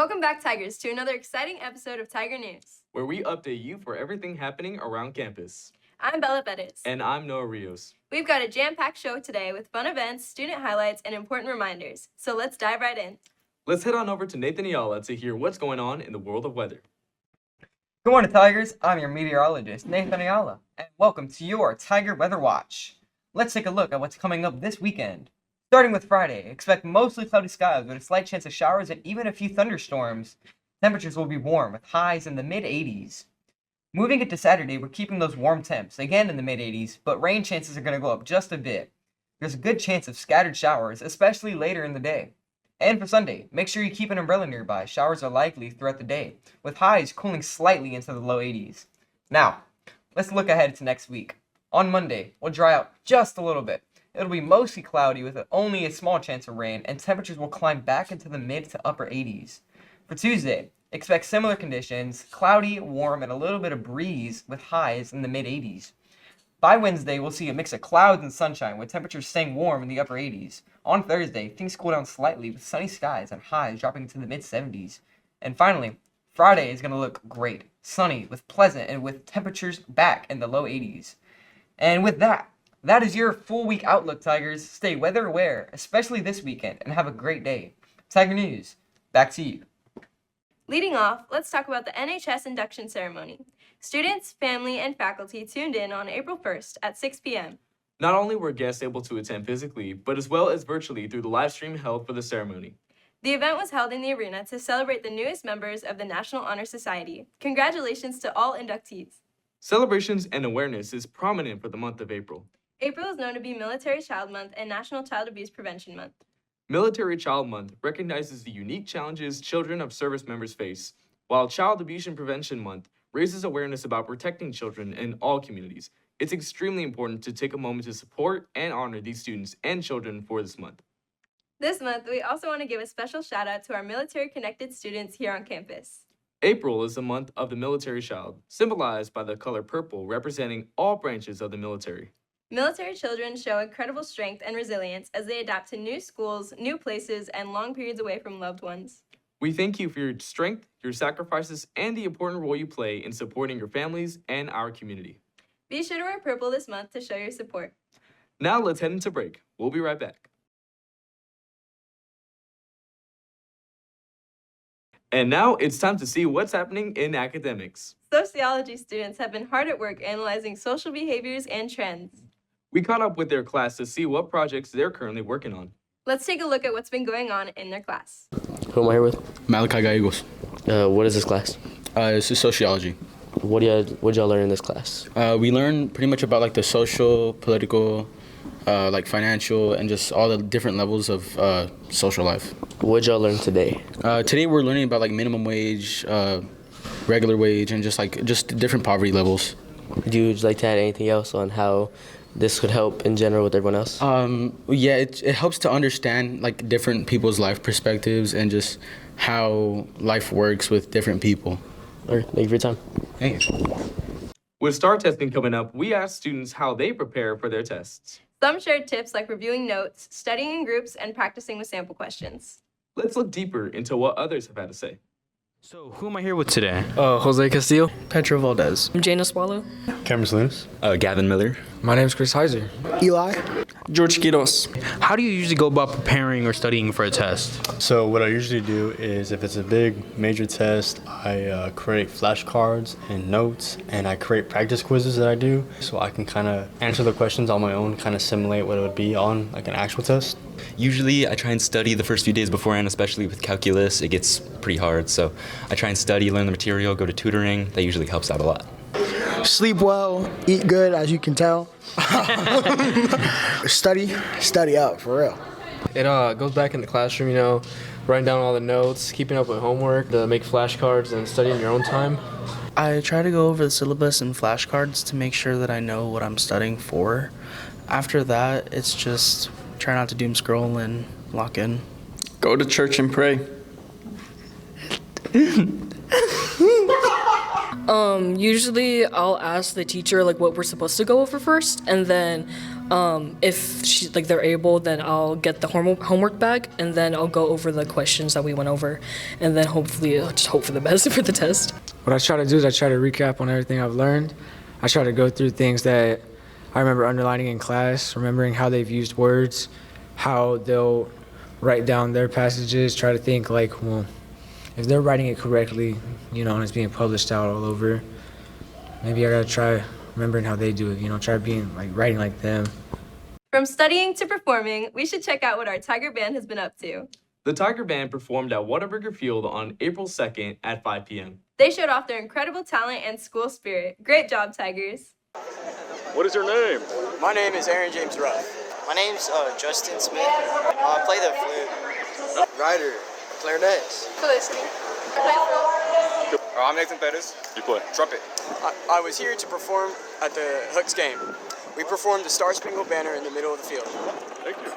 Welcome back, Tigers, to another exciting episode of Tiger News, where we update you for everything happening around campus. I'm Bella Bettis. And I'm Noah Rios. We've got a jam-packed show today with fun events, student highlights, and important reminders. So let's dive right in. Let's head on over to Nathan Ayala to hear what's going on in the world of weather. Good morning, Tigers. I'm your meteorologist, Nathan Ayala, and welcome to your Tiger Weather Watch. Let's take a look at what's coming up this weekend. Starting with Friday, expect mostly cloudy skies with a slight chance of showers and even a few thunderstorms. Temperatures will be warm with highs in the mid-80s. Moving into Saturday, we're keeping those warm temps, again in the mid-80s, but rain chances are going to go up just a bit. There's a good chance of scattered showers, especially later in the day. And for Sunday, make sure you keep an umbrella nearby. Showers are likely throughout the day, with highs cooling slightly into the low 80s. Now, let's look ahead to next week. On Monday, we'll dry out just a little bit. It'll be mostly cloudy with only a small chance of rain, and temperatures will climb back into the mid to upper 80s. For Tuesday, expect similar conditions, cloudy, warm, and a little bit of breeze with highs in the mid 80s. By Wednesday, we'll see a mix of clouds and sunshine with temperatures staying warm in the upper 80s. On Thursday, things cool down slightly with sunny skies and highs dropping into the mid 70s. And finally, Friday is going to look great, sunny, with pleasant, and with temperatures back in the low 80s. And with that is your full week outlook, Tigers. Stay weather aware, especially this weekend, and have a great day. Tiger News, back to you. Leading off, let's talk about the NHS Induction Ceremony. Students, family, and faculty tuned in on April 1st at 6 p.m. Not only were guests able to attend physically, but as well as virtually through the live stream held for the ceremony. The event was held in the arena to celebrate the newest members of the National Honor Society. Congratulations to all inductees. Celebrations and awareness is prominent for the month of April. April is known to be Military Child Month and National Child Abuse Prevention Month. Military Child Month recognizes the unique challenges children of service members face, while Child Abuse Prevention Month raises awareness about protecting children in all communities. It's extremely important to take a moment to support and honor these students and children for this month. This month, we also want to give a special shout out to our military-connected students here on campus. April is the month of the military child, symbolized by the color purple representing all branches of the military. Military children show incredible strength and resilience as they adapt to new schools, new places, and long periods away from loved ones. We thank you for your strength, your sacrifices, and the important role you play in supporting your families and our community. Be sure to wear purple this month to show your support. Now let's head into break. We'll be right back. And now it's time to see what's happening in academics. Sociology students have been hard at work analyzing social behaviors and trends. We caught up with their class to see what projects they're currently working on. Let's take a look at what's been going on in their class. Who am I here with? Malachi Gallegos. What is this class? This is sociology. What'd y'all learn in this class? We learn pretty much about like the social, political, like financial, and just all the different levels of social life. What'd y'all learn today? Today we're learning about like minimum wage, regular wage, and just different poverty levels. Do you like to add anything else on how this could help in general with everyone else? Yeah, it helps to understand like different people's life perspectives and just how life works with different people. All right, thank you for your time. Thanks. With STAR testing coming up, we asked students how they prepare for their tests. Some shared tips like reviewing notes, studying in groups, and practicing with sample questions. Let's look deeper into what others have had to say. So, who am I here with today? Jose Castillo. Pedro Valdez. I'm Jana Swallow. Cameron Salinas. Gavin Miller. My name is Chris Heiser. Eli. George Quiros. How do you usually go about preparing or studying for a test? So what I usually do is if it's a big major test, I create flashcards and notes, and I create practice quizzes that I do so I can kind of answer the questions on my own, kind of simulate what it would be on like an actual test. Usually I try and study the first few days beforehand, especially with calculus. It gets pretty hard, so I try and study, learn the material, go to tutoring. That usually helps out a lot. Sleep well, eat good, as you can tell. Study out, for real. It goes back in the classroom, writing down all the notes, keeping up with homework, to make flashcards and study in your own time. I try to go over the syllabus and flashcards to make sure that I know what I'm studying for. After that, it's just try not to doom scroll and lock in. Go to church and pray. Usually I'll ask the teacher what we're supposed to go over first, and then If they're able, then I'll get the homework back, and then I'll go over the questions that we went over, and then hopefully I'll just hope for the best for the test. What I try to do is I try to recap on everything I've learned. I try to go through things that I remember underlining in class, remembering how they've used words, how they'll write down their passages, try to think like, well, if they're writing it correctly, and it's being published out all over, maybe I gotta try remembering how they do it, try being writing like them. From studying to performing, we should check out what our Tiger Band has been up to. The Tiger Band performed at Whataburger Field on April 2nd at 5 p.m. They showed off their incredible talent and school spirit. Great job, Tigers. What is your name? My name is Aaron James Ruff. My name's Justin Smith. I play the flute. Ryder. Clarinet. Felicity. I'm Nathan Pettis. You play trumpet. I was here to perform at the Hooks game. We performed the Star Spangled Banner in the middle of the field. Thank you.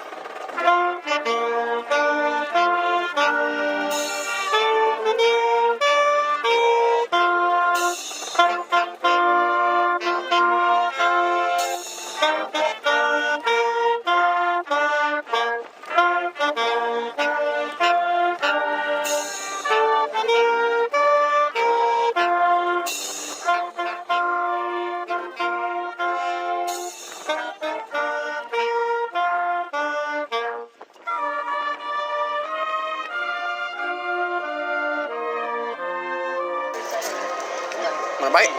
My bite.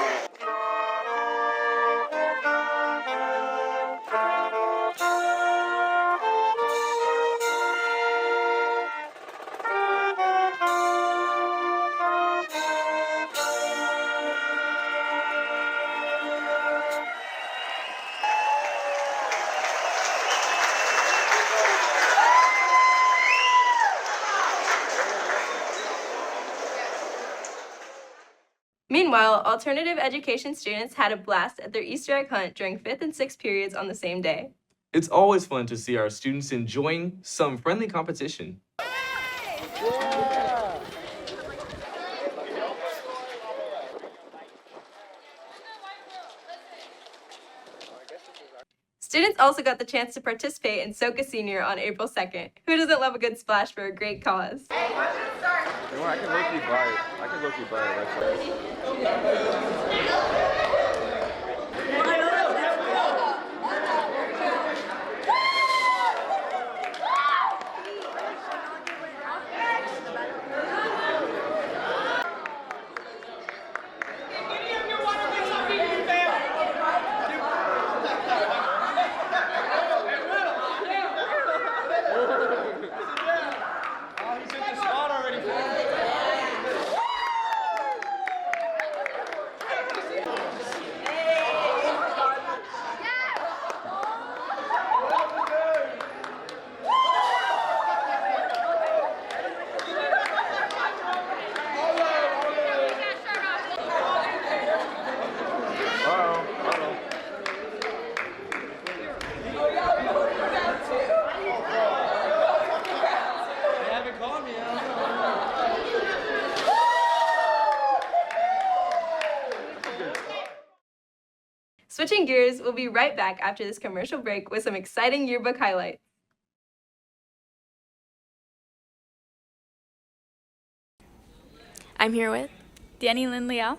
Meanwhile, alternative education students had a blast at their Easter egg hunt during 5th and 6th periods on the same day. It's always fun to see our students enjoying some friendly competition. Students also got the chance to participate in Soca Senior on April 2nd. Who doesn't love a good splash for a great cause? You know what? I can look you by it. I can look you by it Switching gears, we'll be right back after this commercial break with some exciting yearbook highlights. I'm here with Danny Lynn Liao.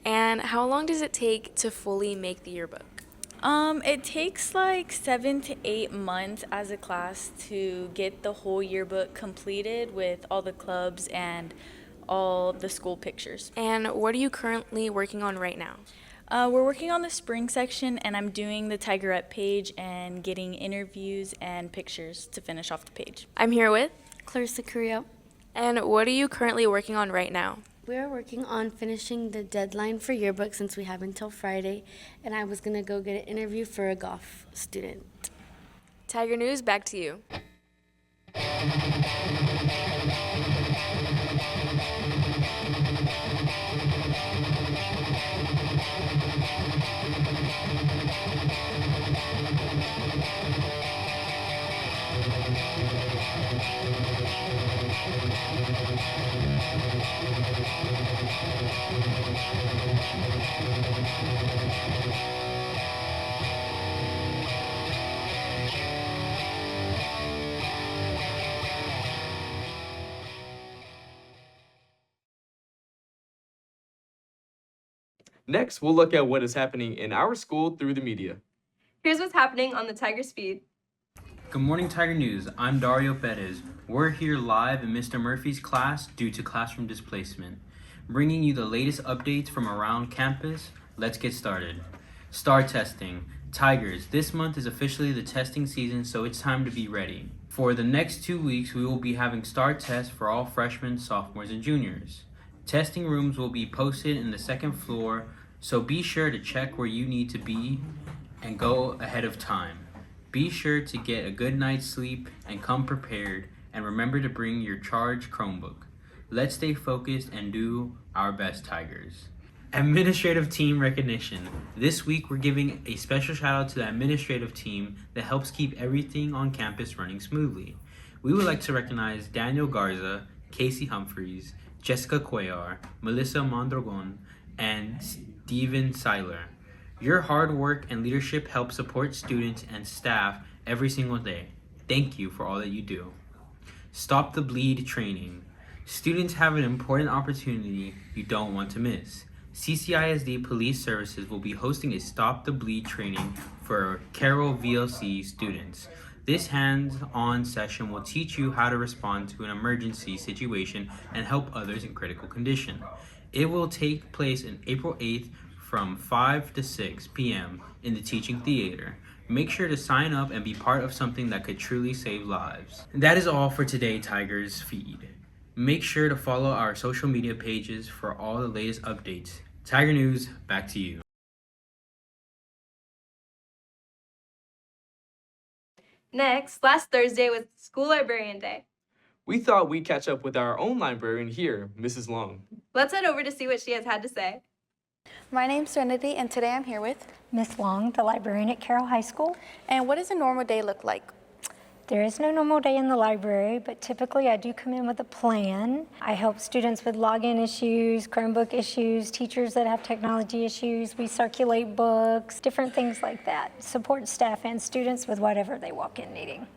And how long does it take to fully make the yearbook? It takes like 7 to 8 months as a class to get the whole yearbook completed with all the clubs and all the school pictures. And what are you currently working on right now? We're working on the spring section, and I'm doing the Tigerette page and getting interviews and pictures to finish off the page. I'm here with Clarissa Carrillo. And what are you currently working on right now? We're working on finishing the deadline for yearbook since we have until Friday, and I was going to go get an interview for a golf student. Tiger News, back to you. Next, we'll look at what is happening in our school through the media. Here's what's happening on the Tiger's feed. Good morning, Tiger News. I'm Dario Perez. We're here live in Mr. Murphy's class due to classroom displacement. Bringing you the latest updates from around campus. Let's get started. STAR testing. Tigers, this month is officially the testing season, so it's time to be ready. For the next 2 weeks, we will be having STAR tests for all freshmen, sophomores, and juniors. Testing rooms will be posted in the second floor, so be sure to check where you need to be and go ahead of time. Be sure to get a good night's sleep and come prepared, and remember to bring your charged Chromebook. Let's stay focused and do our best, Tigers. Administrative team recognition. This week we're giving a special shout out to the administrative team that helps keep everything on campus running smoothly. We would like to recognize Daniel Garza, Casey Humphreys, Jessica Cuellar, Melissa Mondragon, and Steven Seiler. Your hard work and leadership help support students and staff every single day. Thank you for all that you do. Stop the Bleed training. Students have an important opportunity you don't want to miss. CCISD Police Services will be hosting a Stop the Bleed training for Carroll VLC students. This hands-on session will teach you how to respond to an emergency situation and help others in critical condition. It will take place on April 8th from 5 to 6 p.m. in the Teaching Theater. Make sure to sign up and be part of something that could truly save lives. That is all for today, Tigers feed. Make sure to follow our social media pages for all the latest updates. Tiger News, back to you. Next, last Thursday was School Librarian Day. We thought we'd catch up with our own librarian here, Mrs. Long. Let's head over to see what she has had to say. My name's Serenity, and today I'm here with Miss Long, the librarian at Carroll High School. And what does a normal day look like? There is no normal day in the library, but typically I do come in with a plan. I help students with login issues, Chromebook issues, teachers that have technology issues. We circulate books, different things like that. Support staff and students with whatever they walk in needing.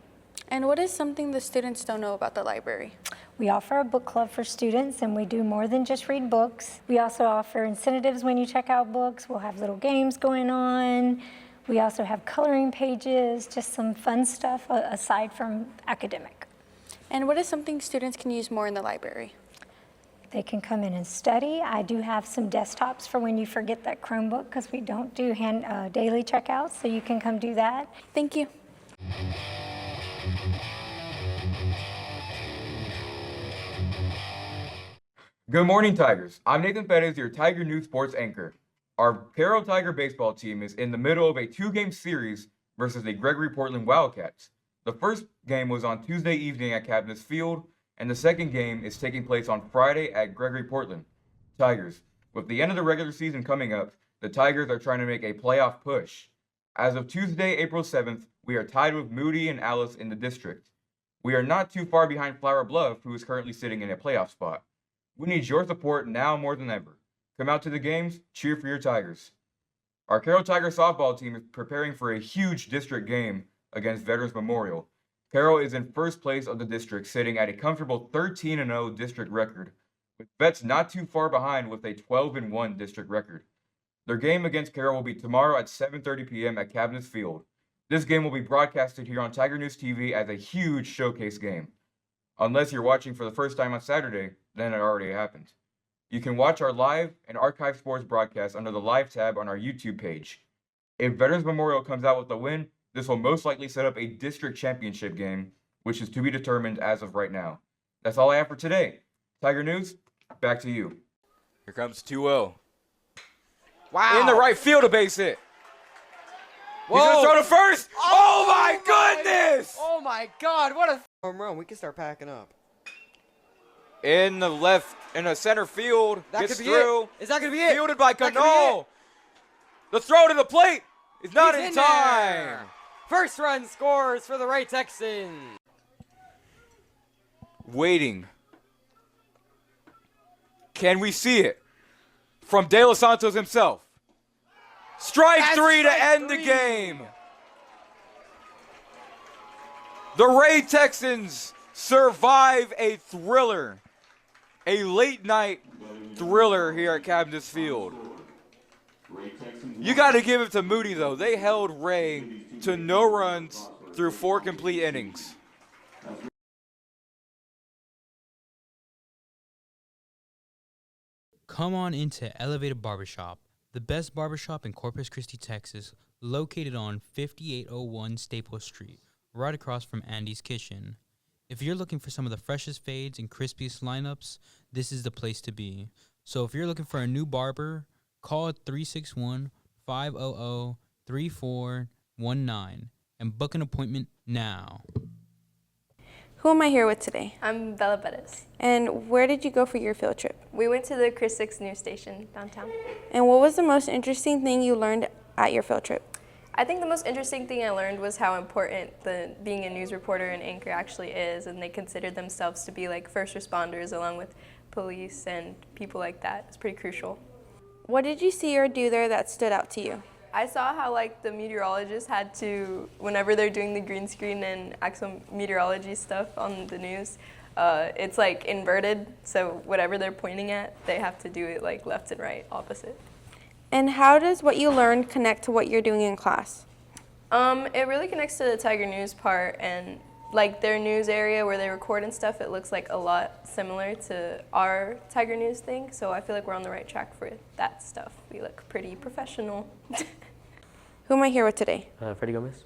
And what is something the students don't know about the library? We offer a book club for students, and we do more than just read books. We also offer incentives when you check out books. We'll have little games going on. We also have coloring pages, just some fun stuff aside from academic. And what is something students can use more in the library? They can come in and study. I do have some desktops for when you forget that Chromebook, because we don't do daily checkouts, so you can come do that. Thank you. Good morning, Tigers. I'm Nathan Perez, your Tiger News Sports anchor. Our Carroll Tiger baseball team is in the middle of a 2-game series versus the Gregory Portland Wildcats. The first game was on Tuesday evening at Cabinets Field, and the second game is taking place on Friday at Gregory Portland. Tigers, with the end of the regular season coming up, the Tigers are trying to make a playoff push. As of Tuesday, April 7th, we are tied with Moody and Alice in the district. We are not too far behind Flower Bluff, who is currently sitting in a playoff spot. We need your support now more than ever. Come out to the games, cheer for your Tigers. Our Carroll Tiger softball team is preparing for a huge district game against Veterans Memorial. Carroll is in first place of the district, sitting at a comfortable 13-0 district record, with Vets not too far behind with a 12-1 district record. Their game against Carroll will be tomorrow at 7:30 p.m. at Cabinets Field. This game will be broadcasted here on Tiger News TV as a huge showcase game. Unless you're watching for the first time on Saturday, then it already happened. You can watch our live and archive sports broadcast under the live tab on our YouTube page. If Veterans Memorial comes out with a win, this will most likely set up a district championship game, which is to be determined as of right now. That's all I have for today. Tiger News, back to you. Here comes 2-0. Wow. In the right field to base hit. He's gonna throw to first. Oh my goodness! Oh my God, what a home run. We can start packing up. In the center field. That gets could be through. it. Is that gonna be it? Fielded by That could be Cano. it. The throw to the plate is not He's in in time. there. First run scores for the right Texans. Waiting. Can we see it? From De Los Santos himself. Strike three to end the game. The Ray Texans survive a thriller. A late night thriller here at Cabinets Field. You got to give it to Moody, though. They held Ray to no runs through 4 complete innings. Come on into Elevated Barbershop, the best barbershop in Corpus Christi, Texas, located on 5801 Staples Street, right across from Andy's Kitchen. If you're looking for some of the freshest fades and crispiest lineups, this is the place to be. So if you're looking for a new barber, call 361-500-3419 and book an appointment now. Who am I here with today? I'm Bella Bettis. And where did you go for your field trip? We went to the Chris 6 news station downtown. And what was the most interesting thing you learned at your field trip? I think the most interesting thing I learned was how important being a news reporter and anchor actually is, and they considered themselves to be like first responders along with police and people like that. It's pretty crucial. What did you see or do there that stood out to you? I saw how like the meteorologists had to, whenever they're doing the green screen and actual meteorology stuff on the news, it's like inverted, so whatever they're pointing at, they have to do it like left and right, opposite. And how does what you learned connect to what you're doing in class? It really connects to the Tiger News part, and like their news area where they record and stuff, it looks like a lot similar to our Tiger News thing, so I feel like we're on the right track for that stuff. We look pretty professional. Who am I here with today? Freddie Gomez.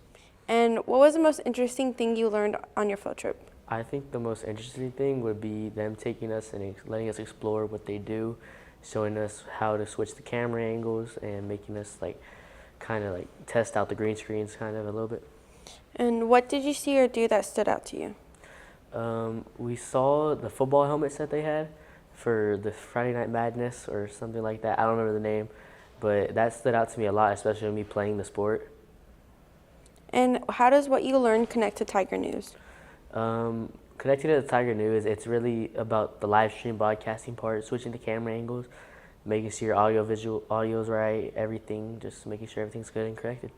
And what was the most interesting thing you learned on your field trip? I think the most interesting thing would be them taking us and letting us explore what they do, showing us how to switch the camera angles and making us kind of test out the green screens kind of a little bit. And what did you see or do that stood out to you? We saw the football helmets that they had for the Friday Night Madness or something like that. I don't remember the name, but that stood out to me a lot, especially me playing the sport. And how does what you learned connect to Tiger News? Connected to the Tiger News, it's really about the live stream broadcasting part, switching the camera angles, making sure your audio's right, everything, just making sure everything's good and corrected.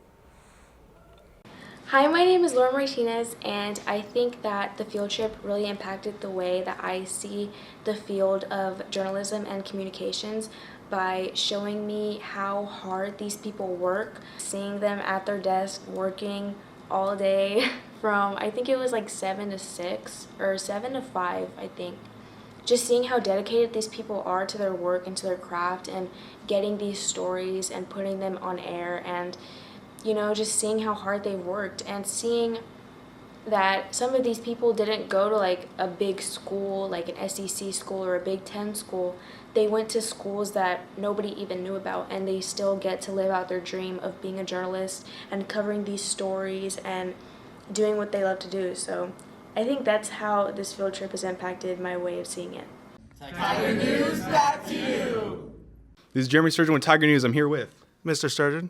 Hi, my name is Laura Martinez, and I think that the field trip really impacted the way that I see the field of journalism and communications by showing me how hard these people work, seeing them at their desk working all day from, I think it was like 7 to 6 or 7 to 5, I think. Just seeing how dedicated these people are to their work and to their craft and getting these stories and putting them on air, and just seeing how hard they worked and seeing that some of these people didn't go to like a big school, like an SEC school or a Big Ten school. They went to schools that nobody even knew about, and they still get to live out their dream of being a journalist and covering these stories and doing what they love to do. So I think that's how this field trip has impacted my way of seeing it. Tiger News, back to you. This is Jeremy Sturgeon with Tiger News. I'm here with Mr. Sturgeon.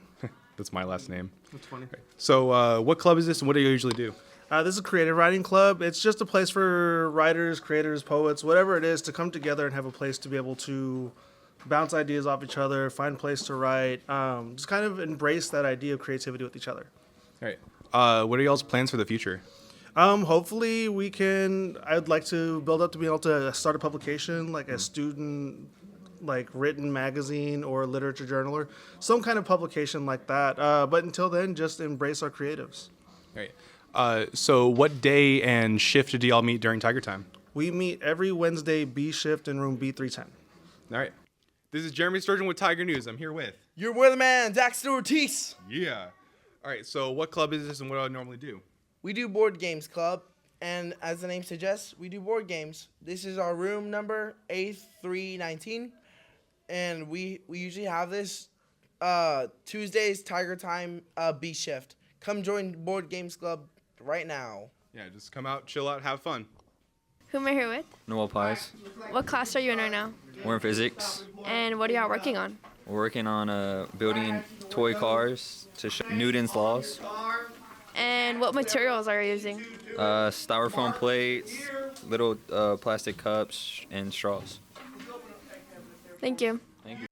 That's my last name. That's funny. So what club is this and what do you usually do? This is a creative writing club. It's just a place for writers, creators, poets, whatever it is, to come together and have a place to be able to bounce ideas off each other, find a place to write, just kind of embrace that idea of creativity with each other. All right. What are y'all's plans for the future? Hopefully I'd like to build up to be able to start a publication, like a student written magazine or literature journal or some kind of publication like that. But until then, just embrace our creatives. All right. So what day and shift do y'all meet during Tiger Time? We meet every Wednesday, B shift in room B310. All right. This is Jeremy Sturgeon with Tiger News. I'm here with your weatherman, Daxter Ortiz. Yeah. All right. So what club is this and what do I normally do? We do board games club, and as the name suggests, we do board games. This is our room number A319, and we usually have this Tuesdays Tiger Time B shift. Come join board games club right now. Yeah, just come out, chill out, have fun. Who am I here with? Noel Pies. What class are you in right now? We're in physics. And what are y'all working on? We're working on building toy cars to show Newton's laws. And what materials are you using? Styrofoam plates, little plastic cups, and straws. Thank you. Thank you.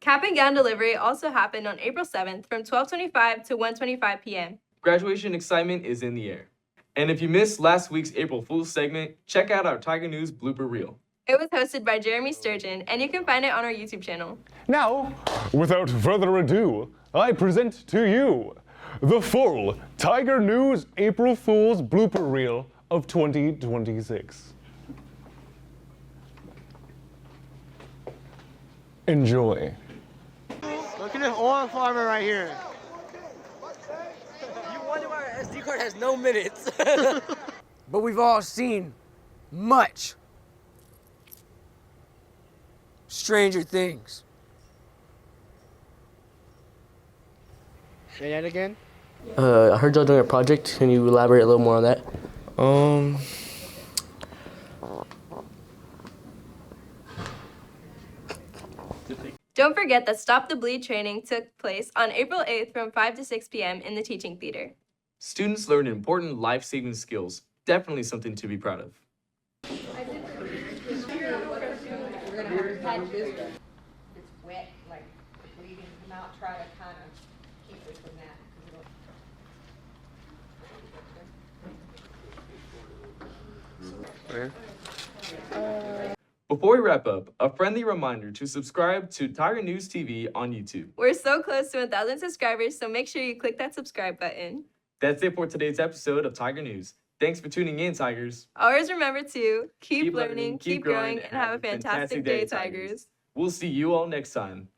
Cap and gown delivery also happened on April 7th from 12:25 to 1:25 p.m. Graduation excitement is in the air. And if you missed last week's April Fool's segment, check out our Tiger News blooper reel. It was hosted by Jeremy Sturgeon, and you can find it on our YouTube channel. Now, without further ado, I present to you the full Tiger News April Fool's blooper reel of 2026. Enjoy. Look at this oil farmer right here. You wonder why our SD card has no minutes. But we've all seen much Stranger Things. Say that again? I heard y'all doing a project. Can you elaborate a little more on that? Don't forget that Stop the Bleed training took place on April 8th from 5 to 6 p.m. in the Teaching Theater. Students learned important life-saving skills. Definitely something to be proud of. It's wet, like the bleeding come out, try to kind of keep it from Okay. Before we wrap up, a friendly reminder to subscribe to Tiger News TV on YouTube. We're so close to 1,000 subscribers, so make sure you click that subscribe button. That's it for today's episode of Tiger News. Thanks for tuning in, Tigers. Always remember to keep learning, keep growing, and have a fantastic day, Tigers. We'll see you all next time.